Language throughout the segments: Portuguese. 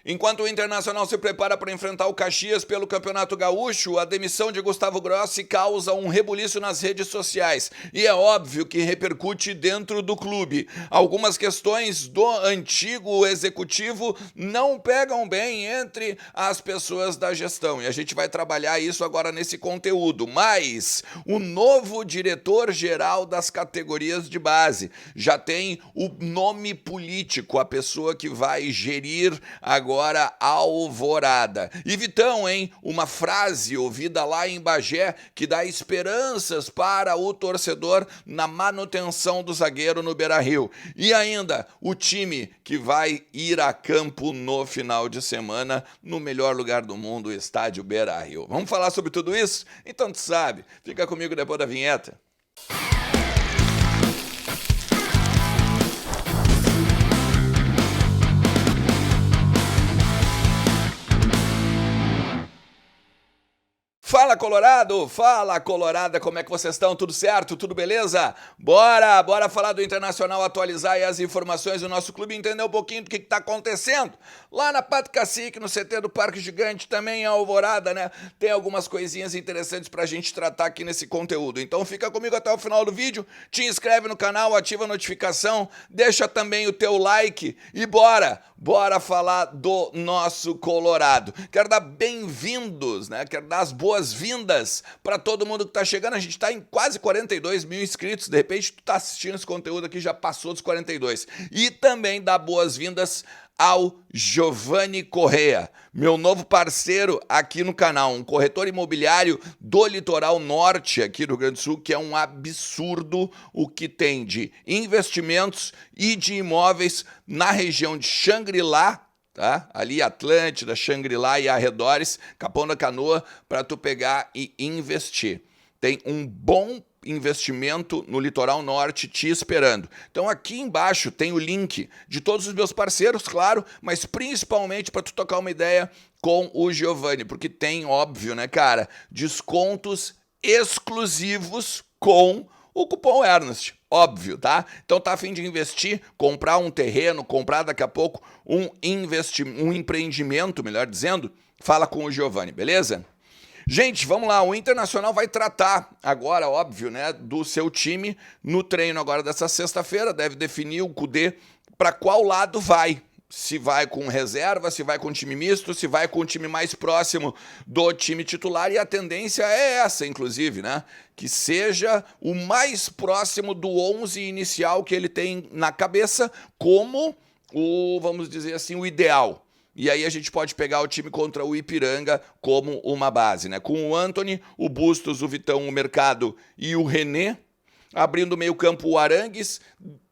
Enquanto o Internacional se prepara para enfrentar o Caxias pelo Campeonato Gaúcho, a demissão de Gustavo Grossi causa um rebuliço nas redes sociais e é óbvio que repercute dentro do clube. Algumas questões do antigo executivo não pegam bem entre as pessoas da gestão e a gente vai trabalhar isso agora nesse conteúdo. Mas o novo diretor-geral das categorias de base já tem o nome político, a pessoa que vai gerir agora a Alvorada. E Vitão, hein? Uma frase ouvida lá em Bagé que dá esperanças para o torcedor na manutenção do zagueiro no Beira-Rio. E ainda, o time que vai ir a campo no final de semana no melhor lugar do mundo, o estádio Beira-Rio. Vamos falar sobre tudo isso? Então tu sabe, fica comigo depois da vinheta. Fala Colorado, fala Colorada, como é que vocês estão? Tudo certo? Tudo beleza? Bora falar do Internacional, atualizar aí as informações do nosso clube e entender um pouquinho do que está acontecendo. Lá na Pato Cacique, no CT do Parque Gigante, também em Alvorada, né? Tem algumas coisinhas interessantes pra gente tratar aqui nesse conteúdo. Então fica comigo até o final do vídeo, te inscreve no canal, ativa a notificação, deixa também o teu like e bora falar do nosso Colorado. Quero dar bem-vindos, né? Quero dar as boas-vindas para todo mundo que tá chegando. A gente tá em quase 42 mil inscritos. De repente, tu tá assistindo esse conteúdo aqui, já passou dos 42. E também dar boas-vindas ao Giovanni Correa, meu novo parceiro aqui no canal, um corretor imobiliário do litoral norte aqui do Rio Grande do Sul, que é um absurdo o que tem de investimentos e de imóveis na região de Xangri-Lá, tá? Ali Atlântida, Xangri-Lá e arredores, Capão da Canoa, para tu pegar e investir. Tem um bom investimento no litoral norte te esperando. Então aqui embaixo tem o link de todos os meus parceiros, claro, mas principalmente para tu tocar uma ideia com o Giovanni, porque tem, óbvio, né, cara, descontos exclusivos com o cupom Ernest, óbvio, tá? Então tá a fim de investir, comprar um terreno, comprar daqui a pouco um empreendimento, melhor dizendo, fala com o Giovanni, beleza? Gente, vamos lá, o Internacional vai tratar agora, óbvio, né, do seu time no treino agora dessa sexta-feira, deve definir o Kudê para qual lado vai. Se vai com reserva, se vai com time misto, se vai com o time mais próximo do time titular, e a tendência é essa, inclusive, né, que seja o mais próximo do 11 inicial que ele tem na cabeça como o, vamos dizer assim, o ideal. E aí a gente pode pegar o time contra o Ipiranga como uma base, né? Com o Antony, o Bustos, o Vitão, o Mercado e o René. Abrindo o meio campo o Arangues.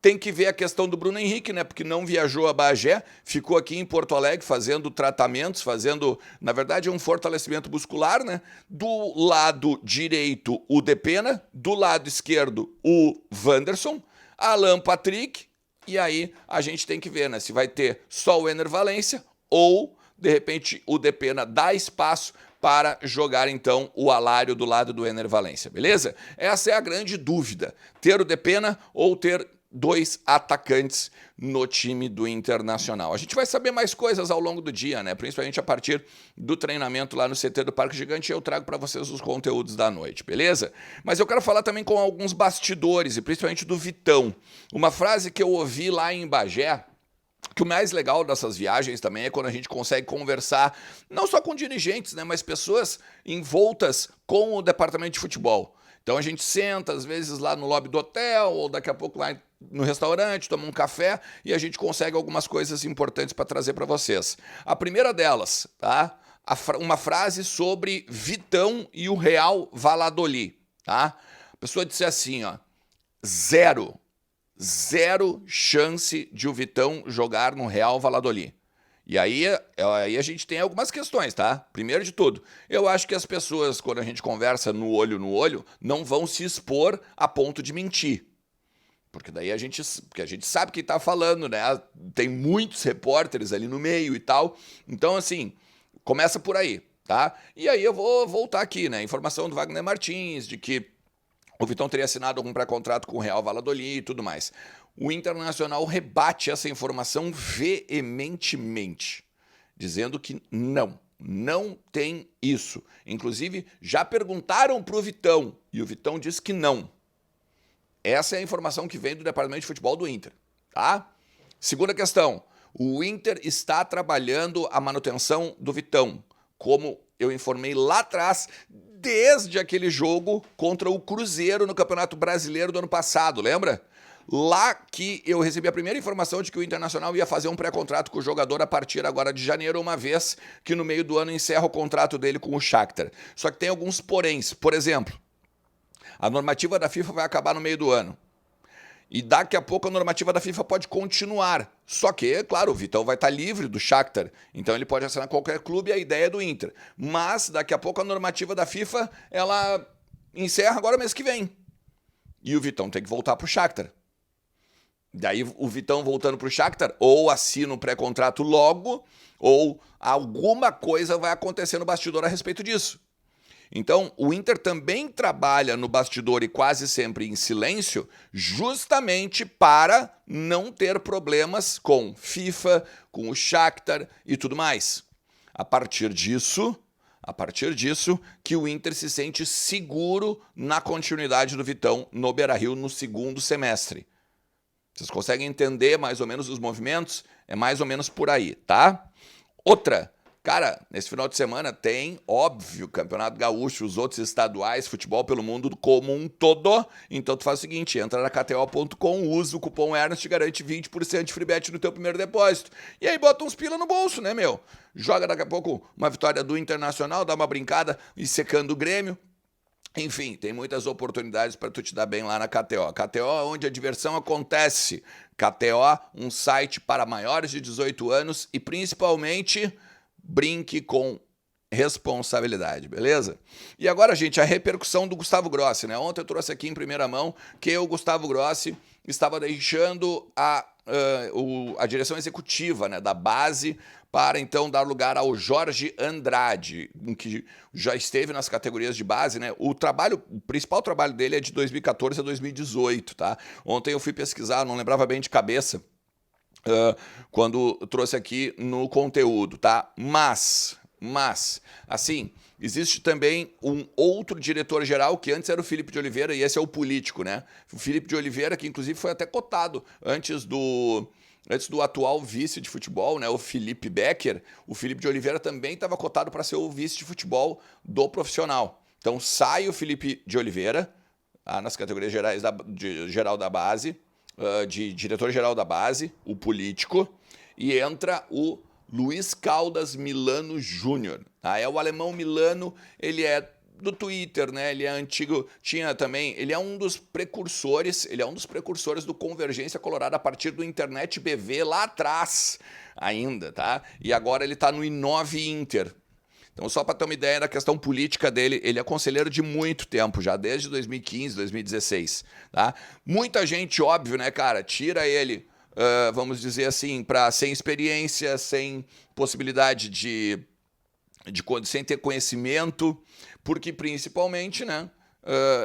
Tem que ver a questão do Bruno Henrique, né? Porque não viajou a Bagé, ficou aqui em Porto Alegre fazendo tratamentos, fazendo, na verdade, um fortalecimento muscular, né? Do lado direito, o Depena. Do lado esquerdo, o Wanderson. Alan Patrick. E aí a gente tem que ver, né? Se vai ter só o Ener Valencia ou, de repente, o Depena dá espaço para jogar, então, o Alário do lado do Ener Valencia, beleza? Essa é a grande dúvida, ter o Depena ou ter dois atacantes no time do Internacional. A gente vai saber mais coisas ao longo do dia, né? Principalmente a partir do treinamento lá no CT do Parque Gigante, eu trago para vocês os conteúdos da noite, beleza? Mas eu quero falar também com alguns bastidores, e principalmente do Vitão. Uma frase que eu ouvi lá em Bagé, que o mais legal dessas viagens também é quando a gente consegue conversar, não só com dirigentes, né, mas pessoas envoltas com o departamento de futebol. Então a gente senta, às vezes, lá no lobby do hotel, ou daqui a pouco lá no restaurante, toma um café e a gente consegue algumas coisas importantes para trazer para vocês. A primeira delas, tá? Uma frase sobre Vitão e o Real Valladolid, tá? A pessoa disse assim, ó, zero chance de o Vitão jogar no Real Valladolid. E aí a gente tem algumas questões, tá? Primeiro de tudo, eu acho que as pessoas, quando a gente conversa no olho, não vão se expor a ponto de mentir. Porque daí a gente sabe quem tá falando, né? Tem muitos repórteres ali no meio e tal. Então, assim, começa por aí, tá? E aí eu vou voltar aqui, né? Informação do Wagner Martins, de que o Vitão teria assinado algum pré-contrato com o Real Valladolid e tudo mais. O Internacional rebate essa informação veementemente. dizendo que não tem isso. Inclusive, já perguntaram para o Vitão, e o Vitão disse que não. Essa é a informação que vem do Departamento de Futebol do Inter, tá? Segunda questão, o Inter está trabalhando a manutenção do Vitão, como eu informei lá atrás, desde aquele jogo contra o Cruzeiro no Campeonato Brasileiro do ano passado, lembra? Lá que eu recebi a primeira informação de que o Internacional ia fazer um pré-contrato com o jogador a partir agora de janeiro, uma vez que no meio do ano encerra o contrato dele com o Shakhtar. Só que tem alguns poréns. Por exemplo, a normativa da FIFA vai acabar no meio do ano. E daqui a pouco a normativa da FIFA pode continuar. Só que, claro, o Vitão vai estar livre do Shakhtar. Então ele pode assinar qualquer clube, a ideia é do Inter. Mas daqui a pouco a normativa da FIFA, ela encerra agora mês que vem. E o Vitão tem que voltar para o Shakhtar. Daí o Vitão voltando para o Shakhtar, ou assina um pré-contrato logo, ou alguma coisa vai acontecer no bastidor a respeito disso. Então, o Inter também trabalha no bastidor e quase sempre em silêncio, justamente para não ter problemas com FIFA, com o Shakhtar e tudo mais. A partir disso, que o Inter se sente seguro na continuidade do Vitão no Beira-Rio no segundo semestre. Vocês conseguem entender mais ou menos os movimentos? É mais ou menos por aí, tá? Outra, cara, nesse final de semana tem, óbvio, Campeonato Gaúcho, os outros estaduais, futebol pelo mundo como um todo. Então tu faz o seguinte, entra na KTO.com, usa o cupom Ernest e garante 20% de free bet no teu primeiro depósito. E aí bota uns pila no bolso, né, meu? Joga daqui a pouco uma vitória do Internacional, dá uma brincada e secando o Grêmio. Enfim, tem muitas oportunidades para tu te dar bem lá na KTO. KTO é onde a diversão acontece. KTO, um site para maiores de 18 anos e principalmente brinque com responsabilidade, beleza? E agora, gente, a repercussão do Gustavo Grossi, né? Ontem eu trouxe aqui em primeira mão que o Gustavo Grossi estava deixando a direção executiva, né, da base para então dar lugar ao Jorge Andrade, que já esteve nas categorias de base, né? O principal trabalho dele é de 2014 a 2018, tá? Ontem eu fui pesquisar, não lembrava bem de cabeça, quando trouxe aqui no conteúdo, tá? Mas, assim, existe também um outro diretor-geral, que antes era o Felipe de Oliveira, e esse é o político, né? O Felipe de Oliveira, que inclusive foi até cotado antes do atual vice de futebol, né, o Felipe Becker. O Felipe de Oliveira também estava cotado para ser o vice de futebol do profissional. Então sai o Felipe de Oliveira, nas categorias gerais geral da base, de diretor-geral da base, o político, e entra o Luiz Caldas Milano Júnior. É o alemão Milano, ele é do Twitter, né? Ele é antigo, ele é um dos precursores, do Convergência Colorado a partir do Internet BV lá atrás ainda, tá? E agora ele tá no Inove Inter. Então, só para ter uma ideia da questão política dele, ele é conselheiro de muito tempo, já desde 2015, 2016, tá? Muita gente, óbvio, né, cara, tira ele, vamos dizer assim, sem experiência, sem possibilidade sem ter conhecimento, porque principalmente, né,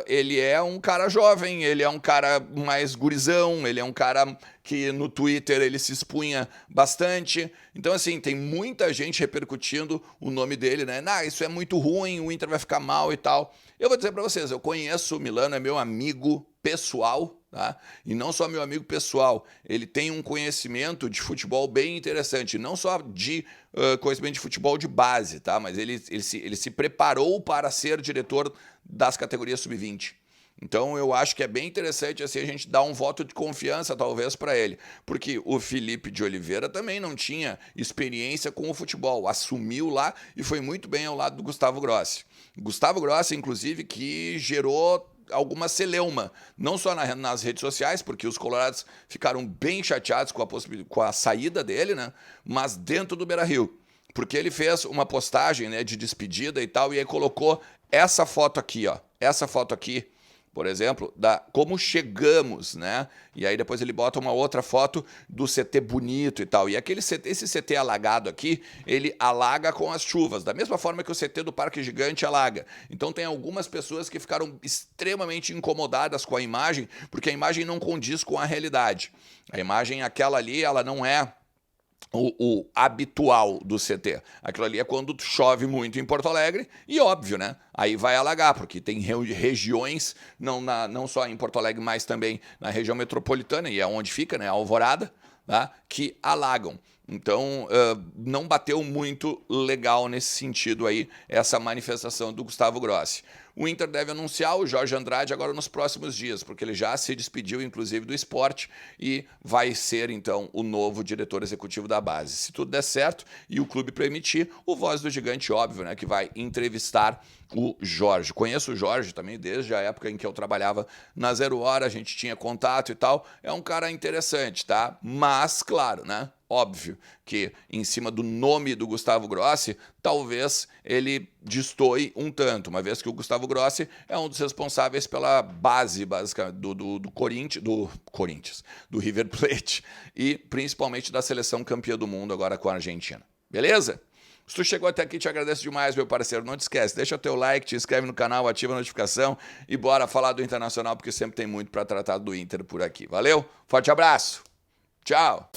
ele é um cara jovem, ele é um cara mais gurizão, ele é um cara que no Twitter ele se expunha bastante. Então, assim, tem muita gente repercutindo o nome dele, né? Isso é muito ruim, o Inter vai ficar mal e tal. Eu vou dizer para vocês, eu conheço o Milano, é meu amigo pessoal, tá? E não só meu amigo pessoal, ele tem um conhecimento de futebol bem interessante, não só de conhecimento de futebol de base, tá? Mas ele se preparou para ser diretor das categorias sub-20. Então eu acho que é bem interessante assim, a gente dar um voto de confiança talvez para ele, porque o Felipe de Oliveira também não tinha experiência com o futebol, assumiu lá e foi muito bem ao lado do Gustavo Grossi. Gustavo Grossi, inclusive, que gerou alguma celeuma, não só nas redes sociais, porque os colorados ficaram bem chateados com a saída dele, né? Mas dentro do Beira-Rio, porque ele fez uma postagem, né, de despedida e tal, e aí colocou essa foto aqui, ó, essa foto aqui, por exemplo, como chegamos, né? E aí depois ele bota uma outra foto do CT bonito e tal. E esse CT alagado aqui, ele alaga com as chuvas, da mesma forma que o CT do Parque Gigante alaga. Então tem algumas pessoas que ficaram extremamente incomodadas com a imagem, porque a imagem não condiz com a realidade. A imagem aquela ali, ela não é o habitual do CT. Aquilo ali é quando chove muito em Porto Alegre e óbvio, né? Aí vai alagar, porque tem regiões, não só em Porto Alegre, mas também na região metropolitana, e é onde fica, né? Alvorada, tá? Que alagam. Então, não bateu muito legal nesse sentido aí, essa manifestação do Gustavo Grossi. O Inter deve anunciar o Jorge Andrade agora nos próximos dias, porque ele já se despediu, inclusive, do esporte e vai ser, então, o novo diretor executivo da base. Se tudo der certo e o clube permitir, o Voz do Gigante, óbvio, né, que vai entrevistar o Jorge. Conheço o Jorge também desde a época em que eu trabalhava na Zero Hora, a gente tinha contato e tal. É um cara interessante, tá? Mas, claro, né? Óbvio que em cima do nome do Gustavo Grossi, talvez ele destoie um tanto, uma vez que o Gustavo Grossi é um dos responsáveis pela base, basicamente, do Corinthians, do River Plate e principalmente da seleção campeã do mundo agora com a Argentina. Beleza? Se tu chegou até aqui, te agradeço demais, meu parceiro. Não te esquece, deixa o teu like, te inscreve no canal, ativa a notificação e bora falar do Internacional, porque sempre tem muito para tratar do Inter por aqui. Valeu? Forte abraço. Tchau.